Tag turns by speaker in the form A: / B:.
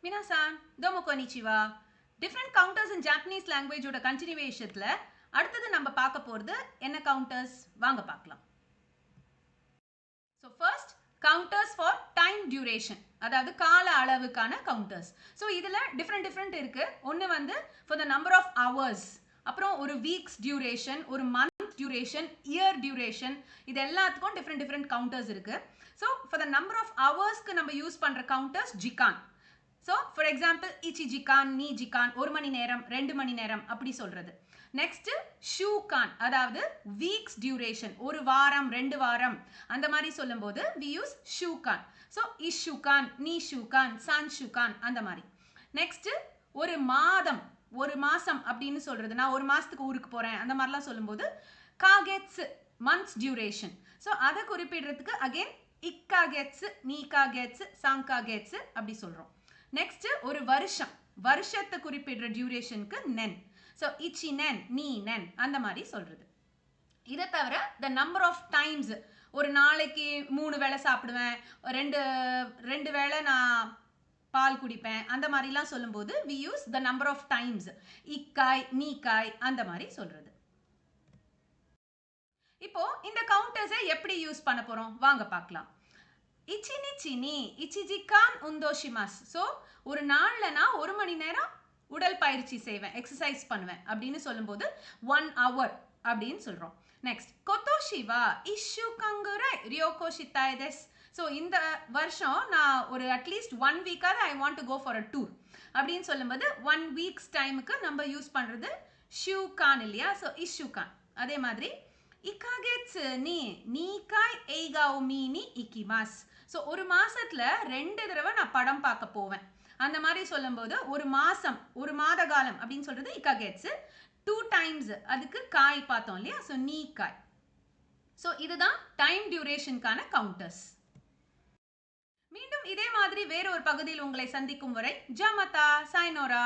A: Minasan, domo konnichiwa. Different counters in Japanese language ஓட continuationல அடுத்தது நம்ம பார்க்க போறது என்ன counters வாங்க பார்க்கலாம். So first counters for time duration, அதாவது கால அளவுக்கான counters. So இதுல different இருக்கு. ஒன்னு வந்து for the number of hours, அப்புறம் ஒரு weeks duration, ஒரு month duration, year duration, இது எல்லாத்துக்கும் different counters இருக்கு. So for the number of hours க்கு நம்ம யூஸ் பண்ற counters jikan. So for example ichi jikan, ni jikan, ஒரு மணி நேரம், 2 மணி நேரம் அப்படி சொல்றது. நெக்ஸ்ட் ஷூகான், அதாவது வீக்ஸ் டியூரேஷன், ஒரு வாரம் 2 வாரம் அந்த மாதிரி சொல்லும்போது we use ஷூகான். ஸோ இஷூகான், நீ ஷூகான், சான் ஷூகான் அந்த மாதிரி. நெக்ஸ்ட் ஒரு மாதம், ஒரு மாசம் அப்படின்னு சொல்றது, நான் ஒரு மாசத்துக்கு ஊருக்கு போறேன் அந்த மாதிரிலாம் சொல்லும்போது காகெட்ஸ், மந்த்ஸ் டியூரேஷன். ஸோ அதை குறிப்பிடுறதுக்கு அகெயின் இக்காகெட்ஸ், நீகாகெட்ஸ், சாங்காகெட்ஸ் அப்படி சொல்றோம். நெக்ஸ்ட் ஒரு வருஷம், வருஷத்தை குறிப்பிடுற டியூரேஷனுக்கு நென். ஸோ இச்சி நென், நீ நென் அந்த மாதிரி சொல்றது. இதை தவிர த நம்பர் ஆஃப் டைம்ஸ், ஒரு நாளைக்கு 3 வேளை சாப்பிடுவேன், ரெண்டு வேளை நான் பால் குடிப்பேன் அந்த மாதிரிலாம் சொல்லும்போது we use the number of times, இக்காய், நீக்காய் அந்த மாதிரி சொல்றது. இப்போ இந்த கவுண்டர்ஸை எப்படி யூஸ் பண்ண போறோம் வாங்க பார்க்கலாம். இச்சி நிச்சி நீ இச்சிஜிகான் உந்தோஷிமாஸ். ஸோ ஒரு நாளில் நான் 1 மணி நேரம் உடல் பயிற்சி செய்வேன், எக்ஸசைஸ் பண்ணுவேன் அப்படின்னு சொல்லும்போது 1 hour அப்படின்னு சொல்றோம். நெக்ஸ்ட் கொத்தோஷிவா இஷு கங்குரை ரியோகோ ஷித்தாய்தெஸ். ஸோ இந்த வருஷம் நான் ஒரு அட்லீஸ்ட் 1 வீக்காவது I want to go for a tour அப்படின்னு சொல்லும்போது 1 வீக்ஸ் டைமுக்கு நம்ம யூஸ் பண்றது ஷூகான் இல்லையா. ஸோ இஷுகான். அதே மாதிரி இக்காகெட்ஸ் நீ நீகாய் எய்காவ் மீனி இக்கிமாஸ். ஸோ ஒரு மாசத்துல 2 தடவை நான் படம் பார்க்க போவேன் அந்த மாதிரி சொல்லும்போது ஒரு மாசம், ஒரு மாத காலம் அப்படின்னு சொல்றது இக்காகெட்ஸ். 2 டைம்ஸ் அதுக்கு காய் பார்த்தோம் இல்லையா. ஸோ நீ காய். ஸோ இதுதான் டைம் டியூரேஷனுக்கான கவுண்டர்ஸ். மீண்டும் இதே மாதிரி வேற ஒரு பகுதியில் உங்களை சந்திக்கும் வரை ஜமதா, சாய்னோரா.